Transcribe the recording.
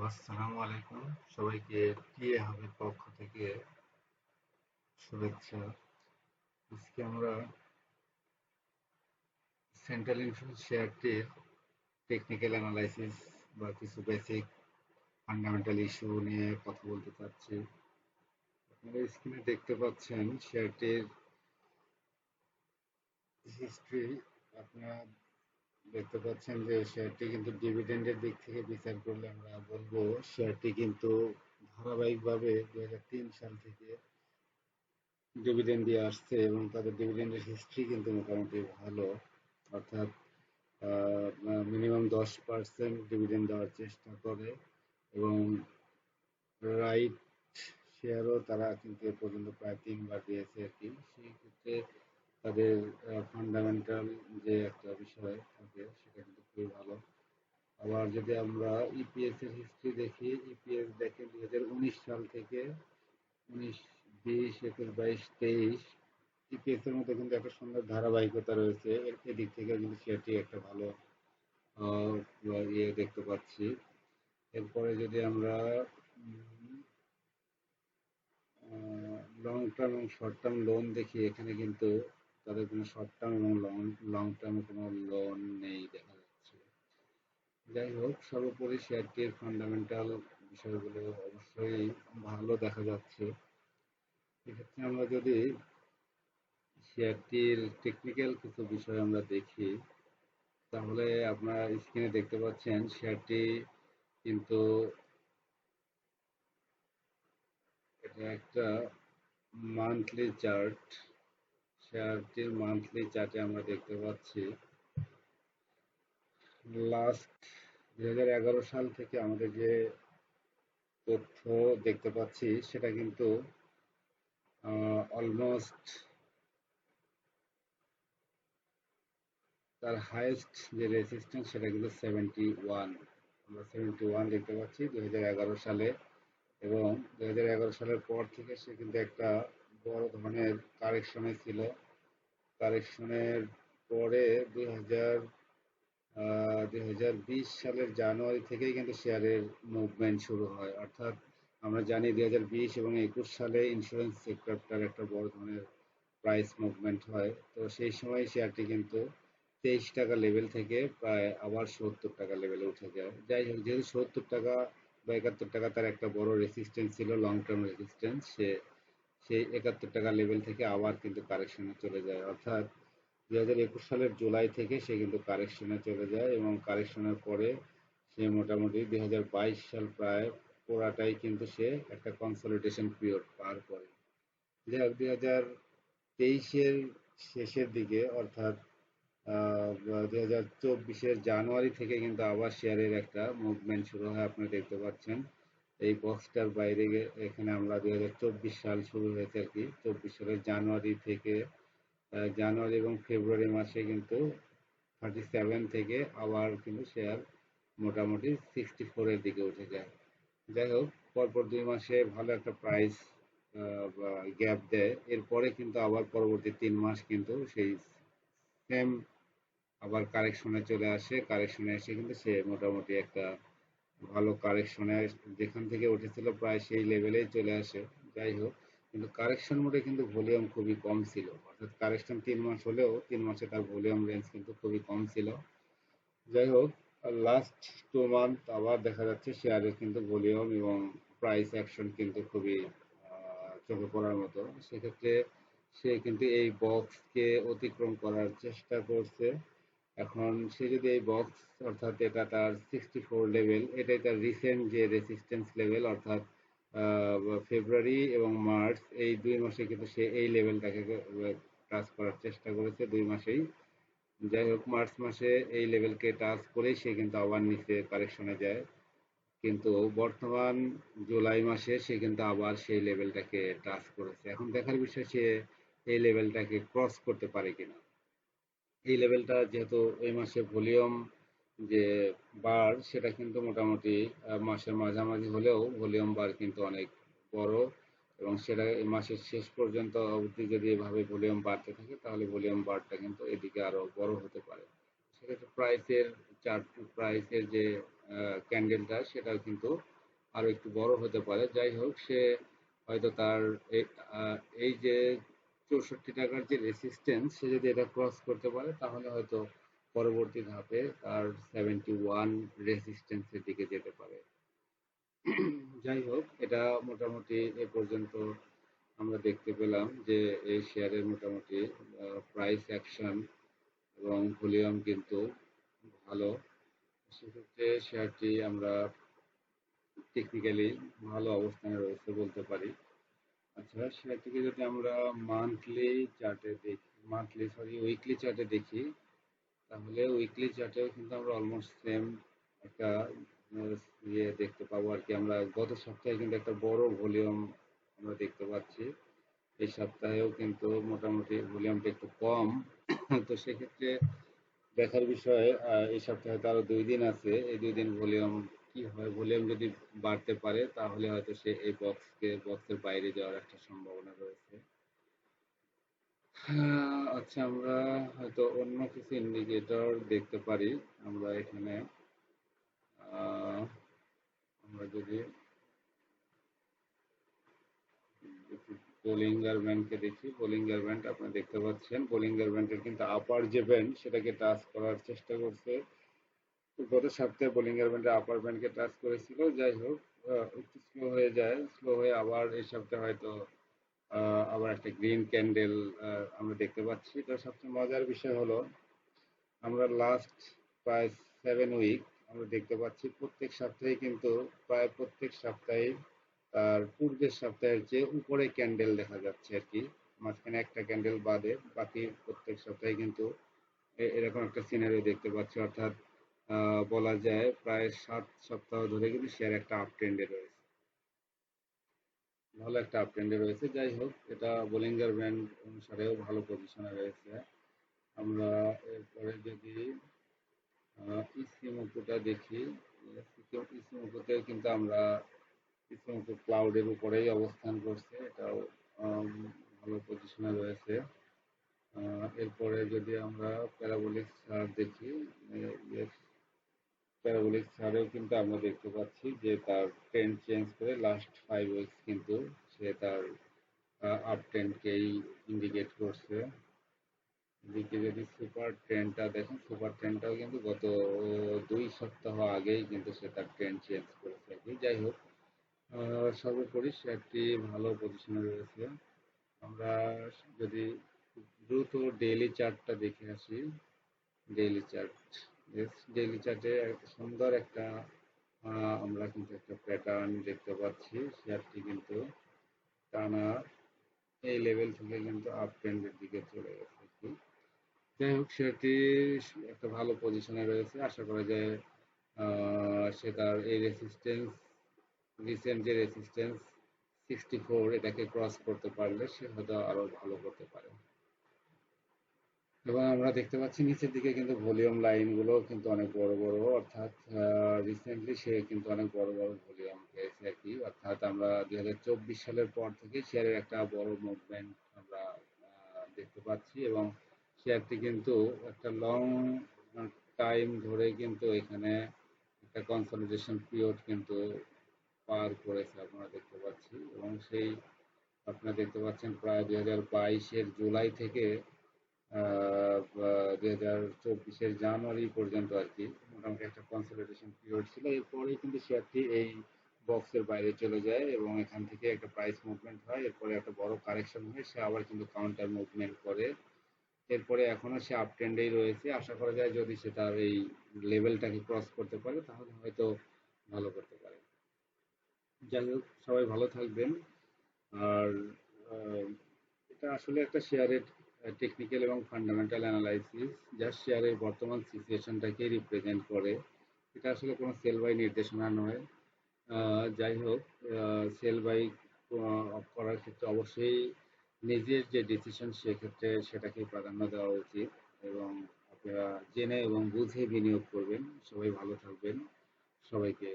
আসসালামু আলাইকুম। সবাইকে টিএ হাবের পক্ষ থেকে শুভেচ্ছা। আজকে আমরা সেন্ট্রাল ইন্স্যুরেন্স শেয়ারটির টেকনিক্যাল অ্যানালাইসিস বা কিছু বেসিক ফান্ডামেন্টাল ইস্যু নিয়ে কথা বলতে চাচ্ছি। আপনারা স্ক্রিনে দেখতে পাচ্ছেন শেয়ারটির হিস্ট্রি। আপনারা দেখতে পাচ্ছেন যে শেয়ারটি কিন্তু ডিভিডেন্ডের দিক থেকে বিচার করলে আমরা বলবো শেয়ারটি কিন্তু ধারাবাহিকভাবে 2003 সাল থেকে ডিভিডেন্ড দিয়ে আসছে এবং তাদের ডিভিডেন্ডের হিস্ট্রি কিন্তু মোটামুটি ভালো। অর্থাৎ মিনিমাম 10% ডিভিডেন্ড দেওয়ার চেষ্টা করে এবং রাইট শেয়ারও তারা কিন্তু এ পর্যন্ত প্রায় 3 বার দিয়েছে আর কি। সেই ক্ষেত্রে তাদের ফান্ডামেন্টাল যে একটা বিষয় থাকে সেটা কিন্তু খুবই ভালো। আবার যদি আমরা ইপিএস এর হিস্ট্রি দেখি, ইপিএস দেখেন 2019 সাল থেকে 19, 20, 21, 22, 23 ইপিএস এর মধ্যে কিন্তু একটা সুন্দর ধারাবাহিকতা রয়েছে। এদিক থেকে কিন্তু শেয়ারটি একটা ভালো আহ, ইয়ে দেখতে পাচ্ছি। এরপরে যদি আমরা লং টার্ম এবং শর্ট টার্ম লোন দেখি, এখানে কিন্তু তাদের কোনো শর্ট টার্ম এবং লং টার্মে কোনো লোন নেই দেখা যাচ্ছে। যাই হোক, সর্বোপরি শেয়ারটির ফান্ডামেন্টাল বিষয়গুলো অবশ্যই ভালো দেখা যাচ্ছে। এক্ষেত্রে আমরা যদি শেয়ারটির টেকনিক্যাল কিছু বিষয় আমরা দেখি, তাহলে আপনারা স্ক্রিনে দেখতে পাচ্ছেন শেয়ারটি কিন্তু এটা একটা মান্থলি চার্ট। শেয়ারটির মান্থলি চার্টে আমরা দেখতে পাচ্ছি লাস্ট 2011 সাল থেকে আমাদের যে তথ্য দেখতে পাচ্ছি সেটা কিন্তু অলমোস্ট তার হাইয়েস্ট যে রেজিস্ট্যান্স সেটা কিন্তু 71। আমরা 71 দেখতে পাচ্ছি 2011 সালে। এবং 2011 সালের পর থেকে সে কিন্তু একটা বড় ধরনের কারেকশনে ছিল। কারেকশনের পরে 2020 সালের জানুয়ারি থেকেই কিন্তু শেয়ারের মুভমেন্ট শুরু হয়। অর্থাৎ আমরা জানি 2020 এবং 21 সালে ইন্স্যুরেন্স সেক্টরটার একটা বড় ধরনের প্রাইস মুভমেন্ট হয়। তো সেই সময় শেয়ারটি কিন্তু 23 টাকা লেভেল থেকে প্রায় আবার 70 টাকা লেভেলে উঠে যায়। যাই হোক, যেহেতু 70 টাকা বা 71 টাকা তার একটা বড় রেসিস্টেন্স ছিল, লং টার্ম রেসিস্টেন্স, সেই 71 টাকা লেভেল থেকে আবার কিন্তু কারেকশনে চলে যায়। অর্থাৎ 2021 সালের জুলাই থেকে সে কিন্তু কারেকশনে চলে যায় এবং কারেকশনের পরে সে মোটামুটি 2022 সাল প্রায় পুরাটাই কিন্তু সে একটা কনসলিডেশন পিরিয়ড পার করে। যাই হোক, 2023-এর শেষের দিকে অর্থাৎ 2024-এর জানুয়ারি থেকে কিন্তু আবার শেয়ারের একটা মুভমেন্ট শুরু হয়। আপনারা দেখতে পাচ্ছেন এই বক্সটার বাইরে এখানে আমরা 2024 সাল শুরু হয়েছে আর কি। 24 সালের জানুয়ারি থেকে জানুয়ারি এবং ফেব্রুয়ারি মাসে কিন্তু 37 থেকে আবার কিন্তু শেয়ার মোটামুটি 64-এর দিকে উঠে যায়। যাই হোক, পরপর 2 মাসে ভালো একটা প্রাইস গ্যাপ দেয়। এরপরে কিন্তু আবার পরবর্তী 3 মাস কিন্তু সেই সেম আবার কারেকশনে চলে আসে। কারেকশনে এসে কিন্তু সে মোটামুটি একটা ভালো কারেকশনে যেখান থেকে উঠেছিল প্রায় সেই লেভেলেই চলে আসে। যাই হোক, কিন্তু কারেকশন মোডে কিন্তু ভলিউম খুবই কম ছিল। অর্থাৎ কারেকশন 3 মাস হলেও 3 মাসে তার ভলিউম রেঞ্জ কিন্তু খুবই কম ছিল। যাই হোক, লাস্ট 2 মান্থ আবার দেখা যাচ্ছে শেয়ারের কিন্তু ভলিউম এবং প্রাইস অ্যাকশন কিন্তু খুবই চোখে পড়ার মতো। সেক্ষেত্রে সে কিন্তু এই বক্সকে অতিক্রম করার চেষ্টা করছে। এখন সে যদি এই বক্স, অর্থাৎ এটা তার 64 লেভেল, এটাই তার রিসেন্ট যে রেসিস্ট্যান্স লেভেল, অর্থাৎ ফেব্রুয়ারি এবং মার্চ এই 2 মাসে কিন্তু সে এই লেভেলটাকে টাচ করার চেষ্টা করেছে 2 মাসেই। যাই হোক, মার্চ মাসে এই লেভেলকে টাচ করেই সে কিন্তু আবার নিচে কারেকশনে যায়। কিন্তু বর্তমান জুলাই মাসে সে কিন্তু আবার সেই লেভেলটাকে টাচ করেছে। এখন দেখার বিষয় সে এই লেভেলটাকে ক্রস করতে পারে কিনা। এই লেভেলটা যেহেতু এই মাসে ভলিউম যে বার সেটা কিন্তু মোটামুটি মাসের মাঝামাঝি হলেও ভলিউম বার কিন্তু অনেক বড় এবং সেটা এই মাসের শেষ পর্যন্ত অবধি যদি এভাবে ভলিউম বাড়তে থাকে তাহলে ভলিউম বারটা কিন্তু এদিকে আরো বড় হতে পারে। সেক্ষেত্রে প্রাইসের যে ক্যান্ডেলটা সেটাও কিন্তু আরো একটু বড় হতে পারে। যাই হোক, সে হয়তো তার এই এই যে 64 টাকার যে রেসিস্ট্যান্স, সে যদি এটা ক্রস করতে পারে তাহলে হয়তো পরবর্তী ধাপে তার 71 রেসিস্ট্যান্সের দিকে যেতে পারে। যাই হোক, এটা মোটামুটি এ পর্যন্ত আমরা দেখতে পেলাম যে এই শেয়ারের মোটামুটি প্রাইস অ্যাকশন এবং ভলিউম কিন্তু ভালো। সেক্ষেত্রে শেয়ারটি আমরা টেকনিক্যালি ভালো অবস্থানে রয়েছে বলতে পারি। আচ্ছা, শেয়ারটিকে যদি আমরা উইকলি চার্টে দেখি, তাহলে উইকলি চার্টেও কিন্তু আমরা অলমোস্ট সেম একটা দেখতে পাবো আর কি। আমরা গত সপ্তাহে কিন্তু একটা বড় ভলিউম আমরা দেখতে পাচ্ছি। এই সপ্তাহেও কিন্তু মোটামুটি ভলিউমটা একটু কম। তো সেক্ষেত্রে দেখার বিষয়, এই সপ্তাহে তো আরো 2 দিন আছে। এই 2 দিন ভলিউম কি হয়, ভলিউম যদি বাড়তে পারে তাহলে হয়তো সে এই বক্সের বাইরে যাওয়ার একটা সম্ভাবনা রয়েছে। আচ্ছা, আমরা হয়তো অন্য কিছু ইন্ডিকেটর দেখতে পারি। আমরা এখানে আহ, আমরা যদি বোলিঙ্গার ব্যান্ডকে দেখি, বোলিঙ্গার ব্যান্ড আপনি দেখতে পাচ্ছেন, বোলিঙ্গার ব্যান্ডের কিন্তু আপার যে ব্যান্ড সেটাকে টাচ করার চেষ্টা করছে। গত সপ্তাহে বোলিঙ্গার ব্যান্ডে আপার ব্যান্ডকে টাচ করেছিল। যাই হোক, একটু স্লো হয়ে যায়, স্লো হয়ে আবার এই সপ্তাহে হয়তো আবার একটা গ্রিন ক্যান্ডেল আমরা দেখতে পাচ্ছি। তো সবচেয়ে মজার বিষয় হলো, আমরা লাস্ট প্রায় 7 উইক আমরা দেখতে পাচ্ছি প্রত্যেক সপ্তাহে কিন্তু প্রায় প্রত্যেক সপ্তাহে তার পূর্বের সপ্তাহের চেয়ে উপরে ক্যান্ডেল দেখা যাচ্ছে আর কি। মাঝখানে একটা ক্যান্ডেল বাদে বাকি প্রত্যেক সপ্তাহে কিন্তু এরকম একটা সিনারিও দেখতে পাচ্ছি। অর্থাৎ বলা যায় প্রায় 7 সপ্তাহ ধরে কিন্তু শেয়ার একটা আপ ট্রেন্ডে রয়েছে, ভালো একটা আপ ট্রেন্ডে রয়েছে। যাই হোক, এটা বোলিঙ্গার ব্যান্ড অনুসারেও ভালো পজিশনে রয়েছে। আমরা এরপরে যদি ইসিমোকুটা দেখি, ইসিমোকুতে কিন্তু আমরা ইসিমোকু ক্লাউডের উপরেই অবস্থান করছে, এটাও আম, ভালো পজিশনে রয়েছে। এরপরে যদি আমরা প্যারাবোলিক চার্ট দেখি, প্যারাবোলিক চার্টেও কিন্তু আমরা দেখতে পাচ্ছি যে তার ট্রেন্ড চেঞ্জ করে লাস্ট 5 উইকস কিন্তু সে তার আপ ট্রেন্ডকেই ইন্ডিকেট করছে। এদিকে যদি সুপার ট্রেন্ডটা দেখেন, সুপার ট্রেন্ডটাও কিন্তু গত 2 সপ্তাহ আগেই কিন্তু সে তার ট্রেন্ড চেঞ্জ করেছে আর কি। যাই হোক, সর্বোপরি সে একটি ভালো পজিশনে রয়েছে। আমরা যদি দ্রুত ডেইলি চার্টটা দেখে আসি, ডেইলি চার্ট, ডেইলি চার্টে সুন্দর একটা আমরা কিন্তু একটা প্যাটার্ন দেখতে পাচ্ছি। শেয়ারটি কিন্তু টানা এই লেভেল থেকে কিন্তু আপ ট্রেন্ডের দিকে চলে গেছে আর কি। যাই হোক, সেটি একটা ভালো পজিশনে রয়েছে। আশা করা যায় সে তার এই রিসেন্ট যে রেসিস্ট্যান্স 64, এটাকে ক্রস করতে পারলে সে হয়তো আরো ভালো করতে পারে। এবং আমরা দেখতে পাচ্ছি নিচের দিকে কিন্তু ভলিউম লাইনগুলো কিন্তু অনেক বড় বড়, অর্থাৎ রিসেন্টলি সে কিন্তু অনেক বড় বড় ভলিউম পেয়েছে আর কি। অর্থাৎ আমরা 2024 সালের পর থেকে শেয়ারের একটা বড় মুভমেন্ট আমরা দেখতে পাচ্ছি। এবং শেয়ারটি কিন্তু একটা লং টাইম ধরে কিন্তু এখানে একটা কনসলিডেশন পিরিয়ড কিন্তু পার করেছে আপনারা দেখতে পাচ্ছি। এবং সেই আপনারা দেখতে পাচ্ছেন প্রায় 2022-এর জুলাই থেকে 2024-এর জানুয়ারি পর্যন্ত আর কি মোটামুটি একটা কনসলিডেশন পিরিয়ড ছিল। এরপরেই কিন্তু শেয়ারটি এই বক্সের বাইরে চলে যায় এবং এখান থেকে একটা প্রাইস মুভমেন্ট হয়। এরপরে একটা বড় কারেকশন হয়, সে আবার কিন্তু কাউন্টার মুভমেন্ট করে। এরপরে এখনো সে আপ ট্রেন্ডেই রয়েছে। আশা করা যায় যদি সে তার এই লেভেলটাকে ক্রস করতে পারে তাহলে হয়তো ভালো করতে পারে। যাই হোক, সবাই ভালো থাকবেন। আর আহ, এটা আসলে একটা শেয়ারের টেকনিক্যাল এবং ফান্ডামেন্টাল অ্যানালাইসিস, যা শেয়ারের বর্তমান সিচুয়েশনটাকে রিপ্রেজেন্ট করে। এটা আসলে কোনো সেল বাই নির্দেশনা নয়। যাই হোক, সেল বাই করার ক্ষেত্রে অবশ্যই নিজের যে ডিসিশন সেক্ষেত্রে সেটাকেই প্রাধান্য দেওয়া উচিত। এবং আপনারা জেনে এবং বুঝে বিনিয়োগ করবেন। সবাই ভালো থাকবেন। সবাইকে